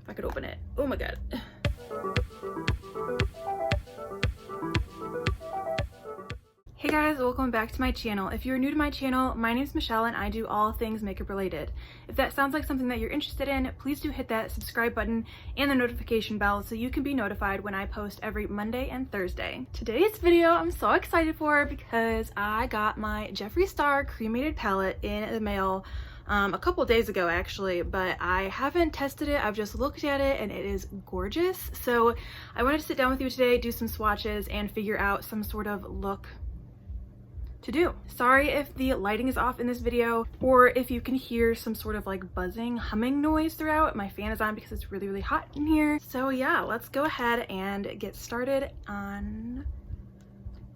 If I could open it. Oh my god. Hey guys, welcome back to my channel. If you're new to my channel, my name is Michelle and I do all things makeup related. If that sounds like something that you're interested in, please do hit that subscribe button and the notification bell so you can be notified when I post every Monday and Thursday. Today's video I'm so excited for because I got my Jeffree Star Cremated Palette in the mail a couple days ago actually, but I haven't tested it. I've just looked at it and it is gorgeous. So I wanted to sit down with you today, do some swatches, and figure out some sort of look to do. Sorry if the lighting is off in this video or if you can hear some sort of like buzzing, humming noise throughout. My fan is on because it's really, really hot in here. So yeah, let's go ahead and get started on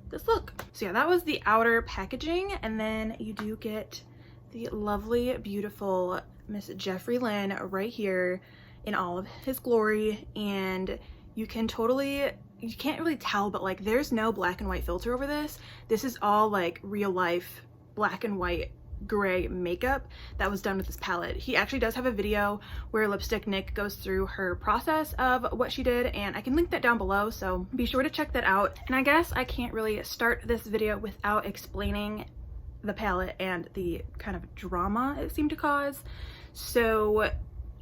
this look. So yeah, that was the outer packaging, and then you do get the lovely, beautiful Miss Jeffree Lynn right here in all of his glory, and you can't really tell, but like there's no black and white filter over this. This is all like real life black and white gray makeup that was done with this palette. He actually does have a video where Lipstick Nick goes through her process of what she did, and I can link that down below, so be sure to check that out. And I guess I can't really start this video without explaining the palette and the kind of drama it seemed to cause. So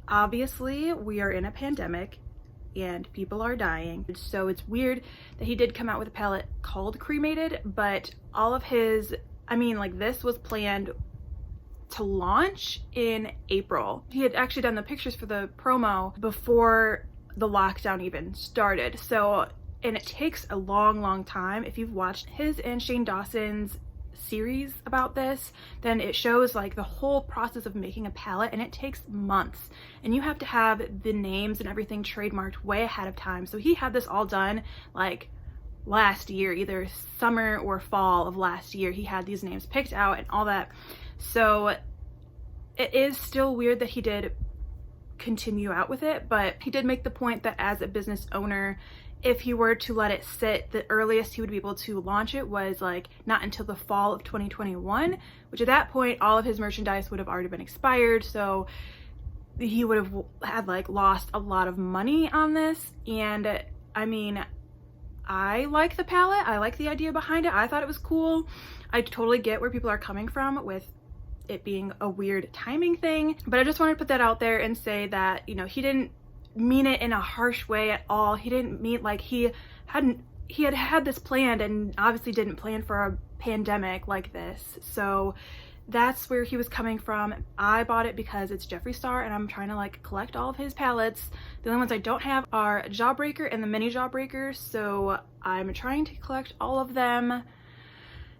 obviously we are in a pandemic and people are dying, so it's weird that he did come out with a palette called Cremated, but all of his, I mean, like this was planned to launch in April. He had actually done the pictures for the promo before the lockdown even started. So, and it takes a long time. If you've watched his and Shane Dawson's series about this, then it shows like the whole process of making a palette, and it takes months, and you have to have the names and everything trademarked way ahead of time. So he had this all done like last year, either summer or fall of last year. He had these names picked out and all that. So it is still weird that he did continue out with it, but he did make the point that as a business owner, if he were to let it sit, the earliest he would be able to launch it was like not until the fall of 2021, which at that point all of his merchandise would have already been expired, so he would have had like lost a lot of money on this. And I mean, I like the palette, I like the idea behind it, I thought it was cool. I totally get where people are coming from with it being a weird timing thing, but I just wanted to put that out there and say that, you know, he didn't mean it in a harsh way at all. He didn't mean like he had this planned, and obviously didn't plan for a pandemic like this. So that's where he was coming from. I bought it because it's Jeffree Star and I'm trying to like collect all of his palettes. The only ones I don't have are Jawbreaker and the mini Jawbreaker, so I'm trying to collect all of them.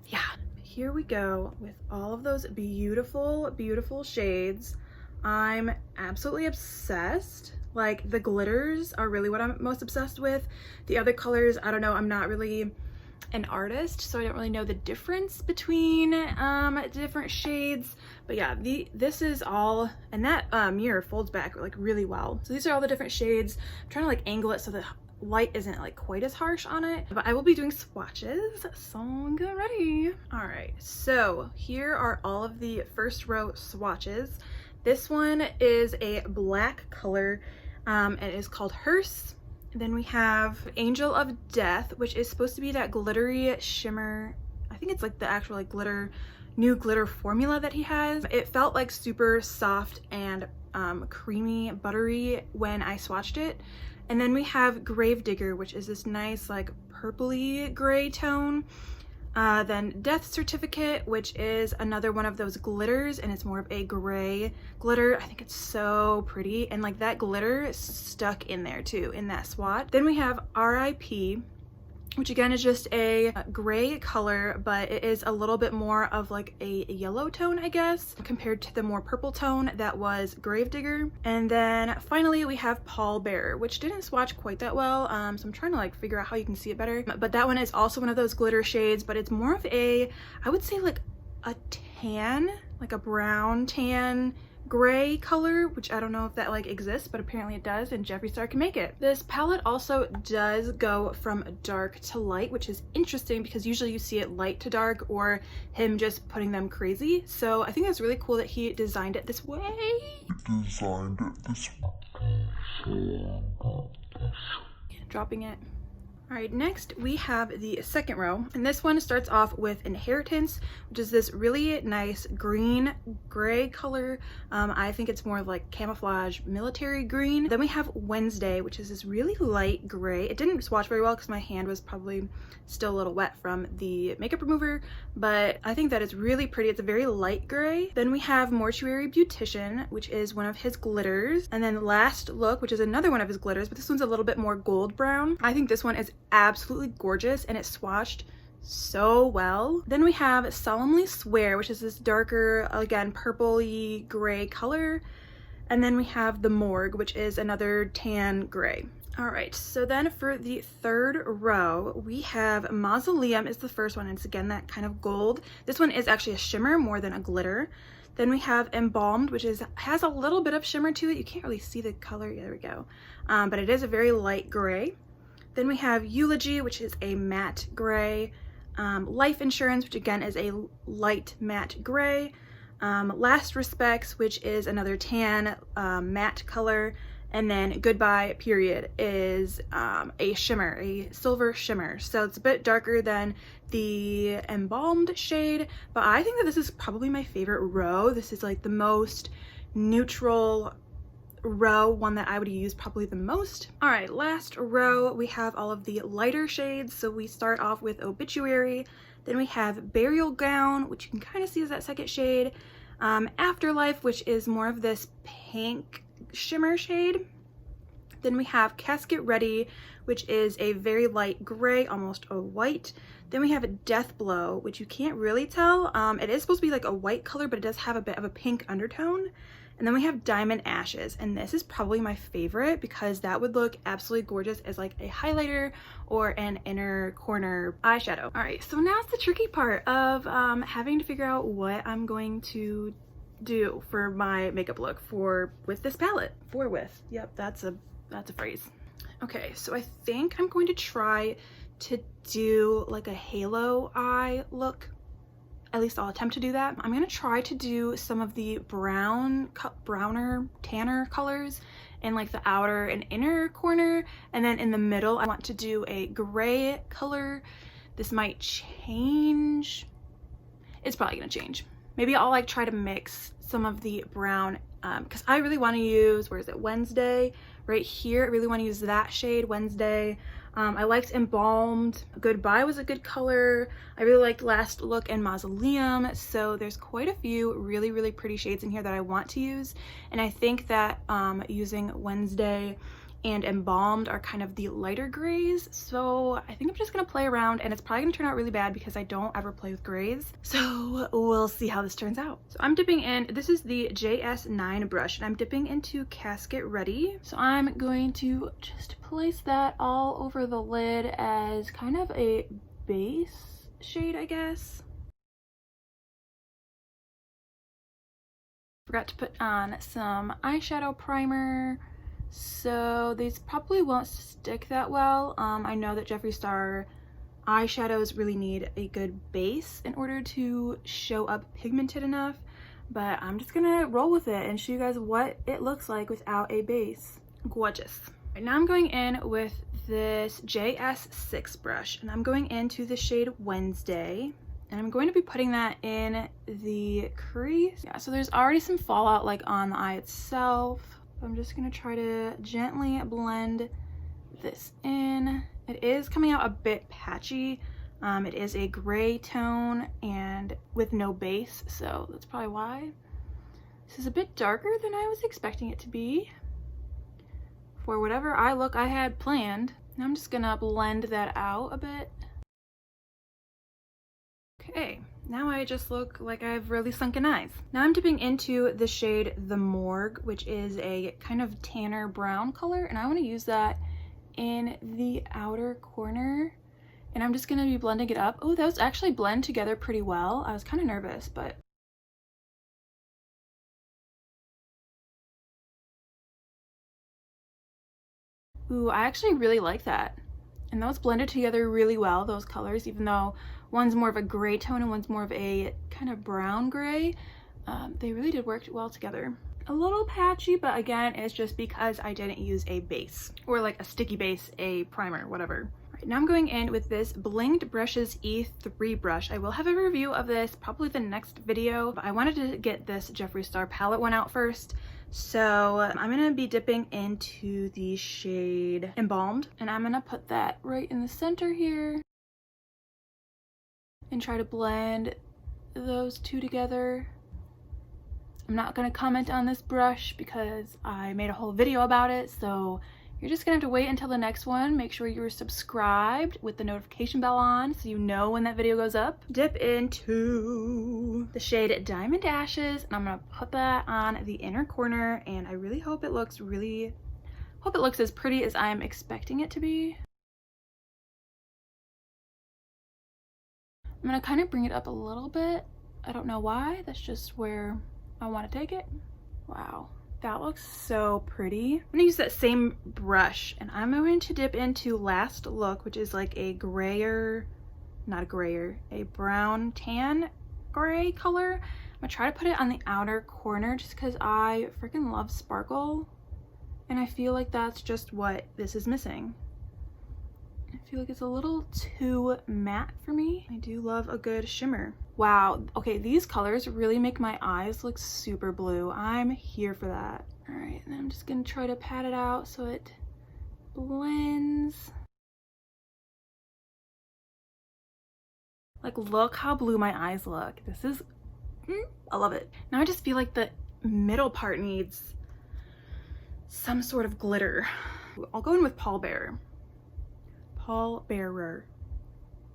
Yeah, here we go with all of those beautiful shades. I'm absolutely obsessed. Like the glitters are really what I'm most obsessed with. The other colors, I don't know, I'm not really an artist, so I don't really know the difference between different shades. But yeah, this is all, and that mirror folds back like really well. So these are all the different shades. I'm trying to like angle it so the light isn't like quite as harsh on it, but I will be doing swatches, so get ready. All right, so here are all of the first row swatches. This one is a black color. It is called Hearse. Then we have Angel of Death, which is supposed to be that glittery shimmer. I think it's like the actual like new glitter formula that he has. It felt like super soft and creamy, buttery when I swatched it. And then we have Gravedigger, which is this nice like purpley gray tone. Then Death Certificate, which is another one of those glitters, and it's more of a gray glitter. I think it's so pretty, and like that glitter is stuck in there too in that swatch. Then we have RIP, which again is just a gray color, but it is a little bit more of like a yellow tone, I guess, compared to the more purple tone that was Gravedigger. And then finally we have Pallbearer, which didn't swatch quite that well, so I'm trying to like figure out how you can see it better. But that one is also one of those glitter shades, but it's more of a, I would say like a tan, like a brown tan gray color, which I don't know if that like exists, but apparently it does, and Jeffree Star can make it. This palette also does go from dark to light, which is interesting because usually you see it light to dark or him just putting them crazy. So I think that's really cool that he designed it this way. Dropping it. All right, next we have the second row, and this one starts off with Inheritance, which is this really nice green gray color. I think it's more like camouflage military green. Then we have Wednesday, which is this really light gray. It didn't swatch very well because my hand was probably still a little wet from the makeup remover, but I think that is really pretty. It's a very light gray. Then we have Mortuary Beautician, which is one of his glitters. And then Last Look, which is another one of his glitters, but this one's a little bit more gold brown. I think this one is absolutely gorgeous and it swatched so well. Then we have Solemnly Swear, which is this darker, again, purpley gray color. And then we have The Morgue, which is another tan gray. All right, so then for the third row, we have Mausoleum is the first one. And it's again that kind of gold. This one is actually a shimmer more than a glitter. Then we have Embalmed, which has a little bit of shimmer to it. You can't really see the color. There we go. But it is a very light gray. Then we have Eulogy, which is a matte gray. Life Insurance, which again is a light matte gray. Last Respects, which is another tan matte color. And then Goodbye Period is a shimmer, a silver shimmer. So it's a bit darker than the Embalmed shade, but I think that this is probably my favorite row. This is like the most neutral row, one that I would use probably the most. All right, last row, we have all of the lighter shades. So we start off with Obituary, then we have Burial Gown, which you can kind of see as that second shade. Afterlife, which is more of this pink shimmer shade. Then we have Casket Ready, which is a very light gray, almost a white. Then we have Death Blow, which you can't really tell. It is supposed to be like a white color, but it does have a bit of a pink undertone. And then we have Diamond Ashes, and this is probably my favorite because that would look absolutely gorgeous as like a highlighter or an inner corner eyeshadow. All right, so now it's the tricky part of having to figure out what I'm going to do for my makeup look with this palette. Yep, that's a phrase. Okay, so I think I'm going to try to do like a halo eye look. At least I'll attempt to do that. I'm gonna try to do some of the browner, tanner colors in like the outer and inner corner. And then in the middle, I want to do a gray color. This might change. It's probably gonna change. Maybe I'll like try to mix some of the brown because I really want to use, where is it, Wednesday right here. I really want to use that shade, Wednesday. I liked Embalmed. Goodbye was a good color. I really liked Last Look and Mausoleum. So there's quite a few really, really pretty shades in here that I want to use. And I think that using Wednesday and Embalmed are kind of the lighter grays. So I think I'm just gonna play around, and it's probably gonna turn out really bad because I don't ever play with grays. So we'll see how this turns out. So I'm dipping in, this is the JS9 brush, and I'm dipping into Casket Ready. So I'm going to just place that all over the lid as kind of a base shade, I guess. Forgot to put on some eyeshadow primer. So these probably won't stick that well. I know that Jeffree Star eyeshadows really need a good base in order to show up pigmented enough, but I'm just gonna roll with it and show you guys what it looks like without a base. Gorgeous. Right, now I'm going in with this JS6 brush, and I'm going into the shade Wednesday, and I'm going to be putting that in the crease. Yeah, so there's already some fallout like on the eye itself. I'm just gonna try to gently blend this in. It is coming out a bit patchy. It is a gray tone and with no base, so that's probably why. This is a bit darker than I was expecting it to be for whatever eye look I had planned. Now I'm just gonna blend that out a bit. Okay. Now I just look like I have really sunken eyes. Now I'm dipping into the shade The Morgue, which is a kind of tanner brown color, and I want to use that in the outer corner. And I'm just going to be blending it up. Oh, those actually blend together pretty well. I was kind of nervous, but... Ooh, I actually really like that. And those blended together really well, those colors, even though one's more of a gray tone and one's more of a kind of brown gray. They really did work well together. a little patchy, but again, it's just because I didn't use a base or like a sticky base, a primer, whatever. All right, now I'm going in with this Blinged Brushes E3 brush. I will have a review of this probably the next video, but I wanted to get this Jeffree Star palette one out first. So I'm gonna be dipping into the shade Embalmed, and I'm gonna put that right in the center here and try to blend those two together. I'm not gonna comment on this brush because I made a whole video about it, so you're just gonna have to wait until the next one. Make sure you're subscribed with the notification bell on so you know when that video goes up. Dip into the shade Diamond Ashes, and I'm gonna put that on the inner corner, and I really hope it looks as pretty as I'm expecting it to be. I'm gonna kind of bring it up a little bit. I don't know why, that's just where I want to take it. Wow, that looks so pretty. I'm gonna use that same brush, and I'm going to dip into Last Look, which is like a grayer, not a grayer, a brown tan gray color. I'm gonna try to put it on the outer corner just because I freaking love sparkle, and I feel like that's just what this is missing. I feel like it's a little too matte for me. I do love a good shimmer. Wow, okay, these colors really make my eyes look super blue. I'm here for that. All right, and I'm just gonna try to pat it out so it blends. Like, look how blue my eyes look. This is, I love it. Now I just feel like the middle part needs some sort of glitter. I'll go in with Paul Bearer.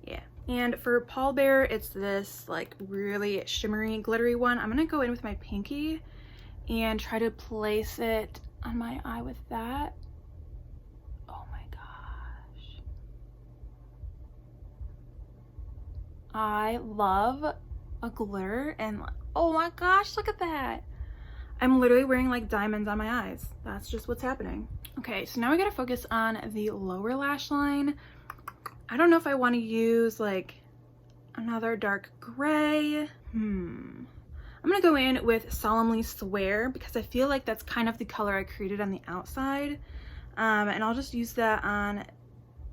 Yeah, and for Paul Bearer, it's this like really shimmery glittery one. I'm gonna go in with my pinky and try to place it on my eye with that. Oh my gosh, I love a glitter, and oh my gosh, look at that. I'm literally wearing like diamonds on my eyes. That's just what's happening. Okay, so now we gotta focus on the lower lash line. I don't know if I want to use like another dark gray. I'm gonna go in with Solemnly Swear because I feel like that's kind of the color I created on the outside. And I'll just use that on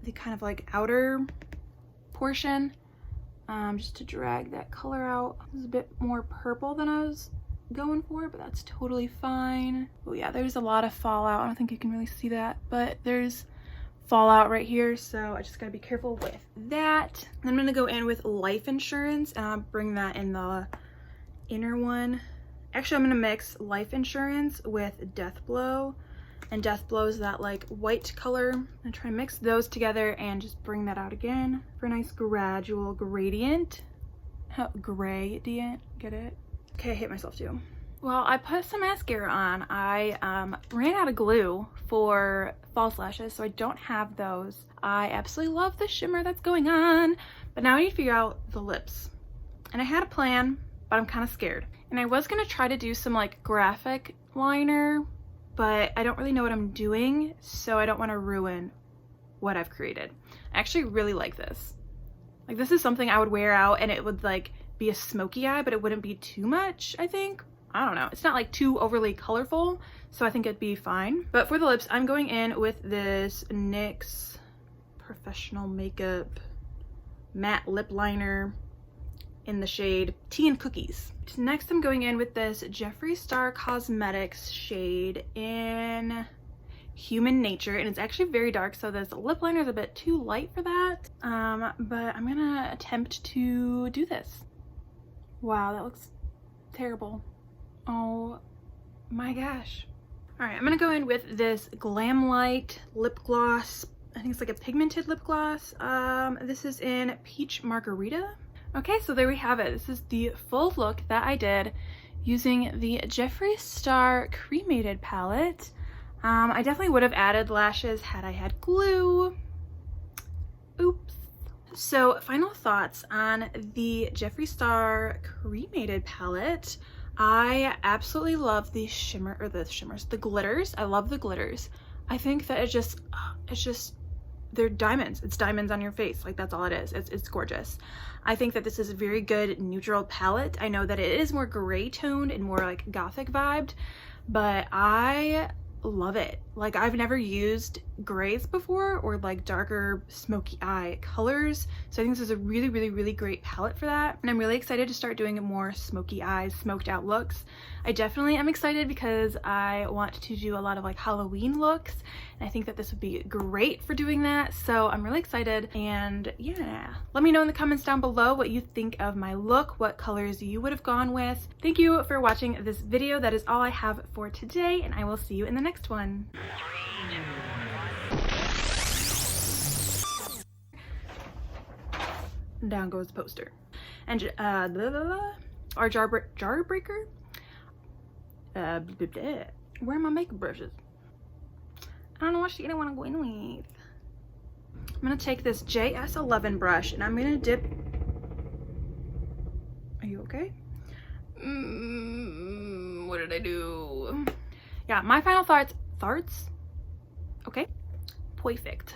the kind of like outer portion, just to drag that color out. This is a bit more purple than I was going for, but that's totally fine. Oh yeah, there's a lot of fallout. I don't think you can really see that, but there's fallout right here, so I just gotta be careful with that. Then I'm gonna go in with Life Insurance, and I'll bring that in the inner one. Actually, I'm gonna mix Life Insurance with Death Blow, and Death Blow is that like white color. I'm gonna try to mix those together and just bring that out again for a nice gradual gradient. Gradient, get it? Okay, I hate myself too. Well, I put some mascara on. I ran out of glue for false lashes, so I don't have those. I absolutely love the shimmer that's going on, but now I need to figure out the lips. And I had a plan, but I'm kind of scared. And I was gonna try to do some like graphic liner, but I don't really know what I'm doing, so I don't want to ruin what I've created. I actually really like this. Like, this is something I would wear out and it would like be a smoky eye, but it wouldn't be too much, I think. I don't know. It's not like too overly colorful, so I think it'd be fine. But for the lips, I'm going in with this NYX Professional Makeup Matte Lip Liner in the shade Tea and Cookies. Next, I'm going in with this Jeffree Star Cosmetics shade in Human Nature, and it's actually very dark, so this lip liner is a bit too light for that. But I'm gonna attempt to do this. Wow, that looks terrible. Oh my gosh. All right, I'm gonna go in with this Glam Light lip gloss. I think it's like a pigmented lip gloss. This is in Peach Margarita. Okay, so there we have it. This is the full look that I did using the Jeffree Star Cremated Palette. I definitely would have added lashes had I had glue. Oops. So final thoughts on the Jeffree Star Cremated Palette. I absolutely love the the glitters. I love the glitters. I think that it's just, they're diamonds. It's diamonds on your face. Like, that's all it is. It's gorgeous. I think that this is a very good neutral palette. I know that it is more gray toned and more like gothic vibed, but I love it. Like, I've never used grays before or like darker smoky eye colors, so I think this is a really great palette for that, and I'm really excited to start doing more smoky eyes, smoked out looks. I definitely am excited because I want to do a lot of like Halloween looks, and I think that this would be great for doing that, so I'm really excited. And yeah, let me know in the comments down below what you think of my look, what colors you would have gone with. Thank you for watching this video. That is all I have for today, and I will see you in the next one. Down goes the poster. And our jar breaker. Where are my makeup brushes? I don't know what she didn't want to go in with. I'm gonna take this JS11 brush and I'm gonna dip. Are you okay? What did I do? Yeah, my final thoughts. Okay, perfect.